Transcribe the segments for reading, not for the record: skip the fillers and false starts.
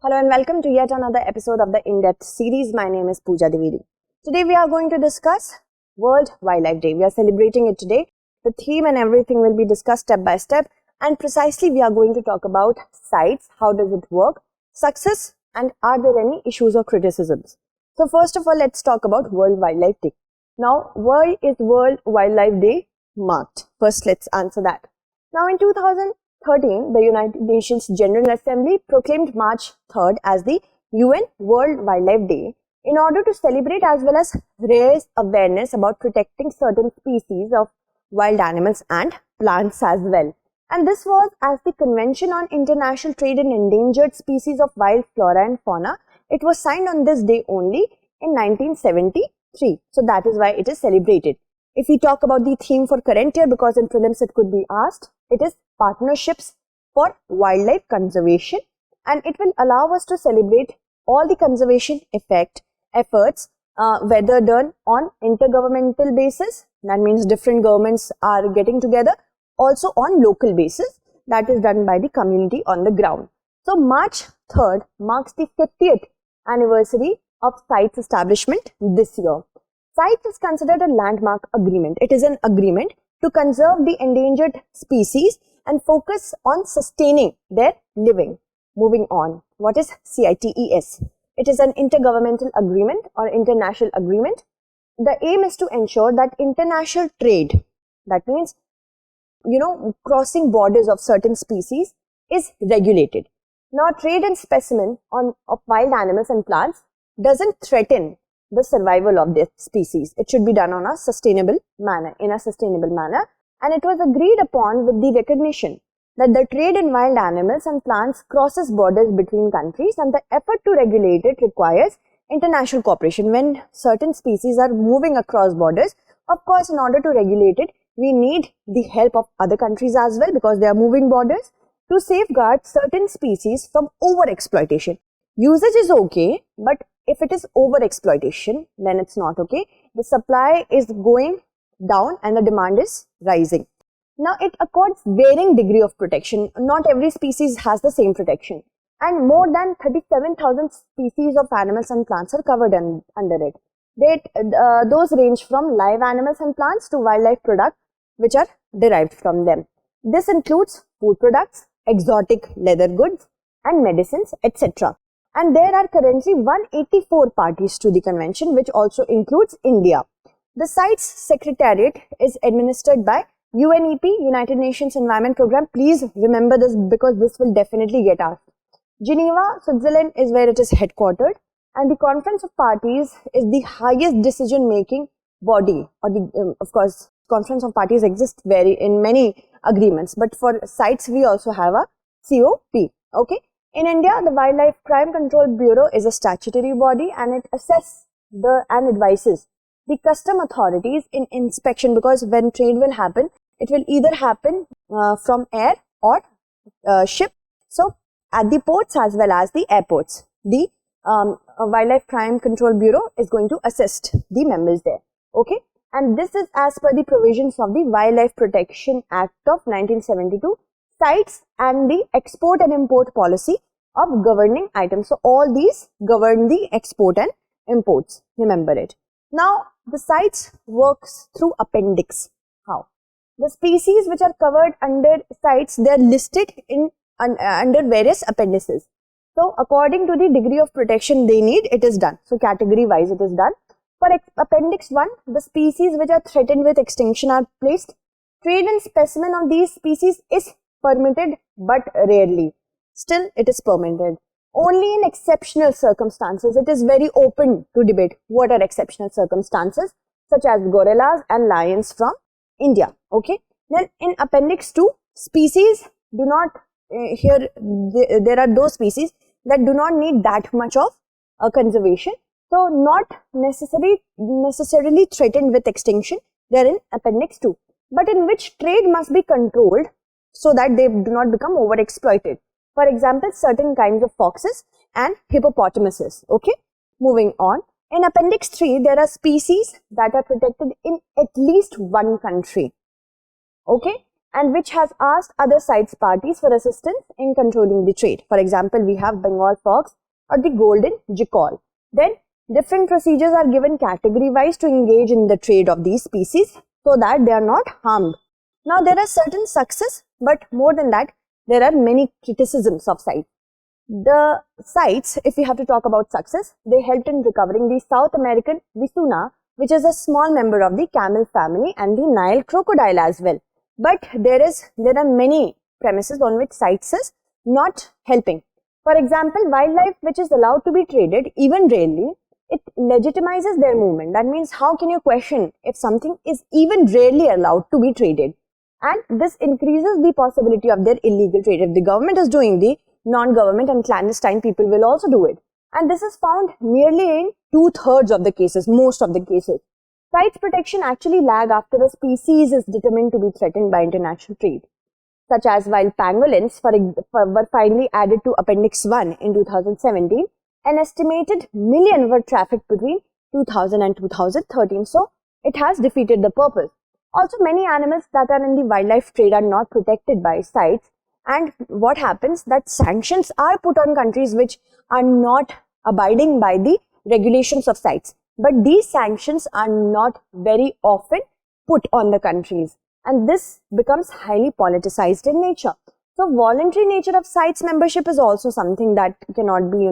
Hello and welcome to yet another episode of the Indepth series. My name is Pooja Dividi. Today we are going to discuss World Wildlife Day. We are celebrating it today. The theme and everything will be discussed step by step, and precisely we are going to talk about CITES, how does it work, success, and are there any issues or criticisms. So first of all, let's talk about World Wildlife Day. Now, why is World Wildlife Day marked? First, let's answer that. Now, in 2013, the United Nations General Assembly proclaimed March 3rd as the UN World Wildlife Day in order to celebrate as well as raise awareness about protecting certain species of wild animals and plants as well. And this was as the Convention on International Trade in Endangered Species of Wild Flora and Fauna. It was signed on this day only in 1973. So that is why it is celebrated. If we talk about the theme for current year, because in prelims it could be asked, it is partnerships for wildlife conservation, and it will allow us to celebrate all the conservation efforts, whether done on intergovernmental basis, that means different governments are getting together, also on local basis, that is done by the community on the ground. So March 3rd marks the 50th anniversary of CITES establishment this year. CITES is considered a landmark agreement. It is an agreement to conserve the endangered species and focus on sustaining their living. Moving on, what is CITES? It is an intergovernmental agreement or international agreement. The aim is to ensure that international trade, that means, crossing borders of certain species, is regulated. Now, trade in specimen of wild animals and plants doesn't threaten the survival of this species. It should be done on a sustainable manner, and it was agreed upon with the recognition that the trade in wild animals and plants crosses borders between countries, and the effort to regulate it requires international cooperation. When certain species are moving across borders, of course, in order to regulate it, we need the help of other countries as well, because they are moving borders, to safeguard certain species from over-exploitation. Usage is okay, but if it is over-exploitation, then it's not okay. The supply is going down and the demand is rising. Now, it accords varying degree of protection. Not every species has the same protection. And more than 37,000 species of animals and plants are covered under it. Those range from live animals and plants to wildlife products which are derived from them. This includes food products, exotic leather goods, and medicines, etc. And there are currently 184 parties to the convention, which also includes India. The CITES Secretariat is administered by UNEP, United Nations Environment Programme. Please remember this, because this will definitely get asked. Geneva, Switzerland is where it is headquartered, and the Conference of Parties is the highest decision-making body. Or of course, Conference of Parties exists in many agreements, but for CITES we also have a COP. Okay. In India, the Wildlife Crime Control Bureau is a statutory body, and it assesses and advises the custom authorities in inspection, because when trade will happen, it will either happen from air or ship. So, at the ports as well as the airports, the Wildlife Crime Control Bureau is going to assist the members there. Okay, and this is as per the provisions of the Wildlife Protection Act of 1972. CITES and the export and import policy of governing items. So, all these govern the export and imports. Remember it. Now, the CITES works through appendix. How? The species which are covered under CITES, they are listed under various appendices. So, according to the degree of protection they need, it is done. So, category wise it is done. For appendix 1, the species which are threatened with extinction are placed. Trade in specimen of these species is permitted, but rarely. Still, it is permitted. Only in exceptional circumstances. It is very open to debate what are exceptional circumstances, such as gorillas and lions from India. Okay. Then in appendix 2, species do not, there are those species that do not need that much of conservation. So, not necessarily threatened with extinction. They are in appendix 2. But in which trade must be controlled so that they do not become overexploited. For example, certain kinds of foxes and hippopotamuses. Okay. Moving on. In appendix 3, there are species that are protected in at least one country. Okay. and which has asked other CITES parties for assistance in controlling the trade. For example, we have Bengal fox or the golden jackal. Then different procedures are given category-wise to engage in the trade of these species so that they are not harmed. Now, there are certain success, but more than that, there are many criticisms of CITES. The CITES, if we have to talk about success, they helped in recovering the South American Visuna, which is a small member of the camel family, and the Nile crocodile as well. But there are many premises on which CITES is not helping. For example, wildlife which is allowed to be traded, even rarely, it legitimizes their movement. That means, how can you question if something is even rarely allowed to be traded? And this increases the possibility of their illegal trade. If the government is doing, the non-government and clandestine people will also do it. And this is found nearly in 2/3 of the cases, most of the cases. CITES protection actually lag after a species is determined to be threatened by international trade, such as while pangolins were finally added to Appendix 1 in 2017, an estimated million were trafficked between 2000 and 2013, so it has defeated the purpose. Also, many animals that are in the wildlife trade are not protected by CITES, and what happens that sanctions are put on countries which are not abiding by the regulations of CITES. But these sanctions are not very often put on the countries, and this becomes highly politicized in nature. So, voluntary nature of CITES membership is also something that cannot be,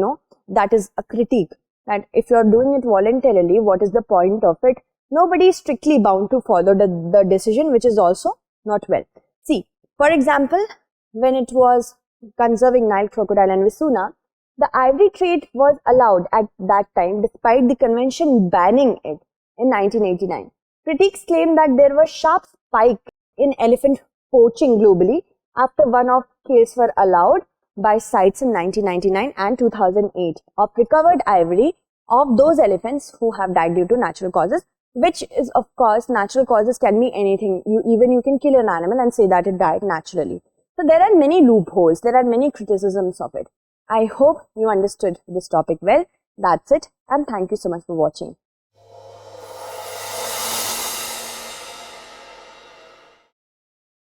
that is a critique. That if you are doing it voluntarily, what is the point of it? Nobody is strictly bound to follow the decision, which is also not well. See, for example, when it was conserving Nile crocodile and Visuna, the ivory trade was allowed at that time despite the convention banning it in 1989. Critics claim that there was sharp spike in elephant poaching globally after one-off kills were allowed by CITES in 1999 and 2008 of recovered ivory of those elephants who have died due to natural causes, which is, of course, natural causes can be anything. You can kill an animal and say that it died naturally. So there are many loopholes, there are many criticisms of it. I hope you understood this topic well. That's it, and thank you so much for watching.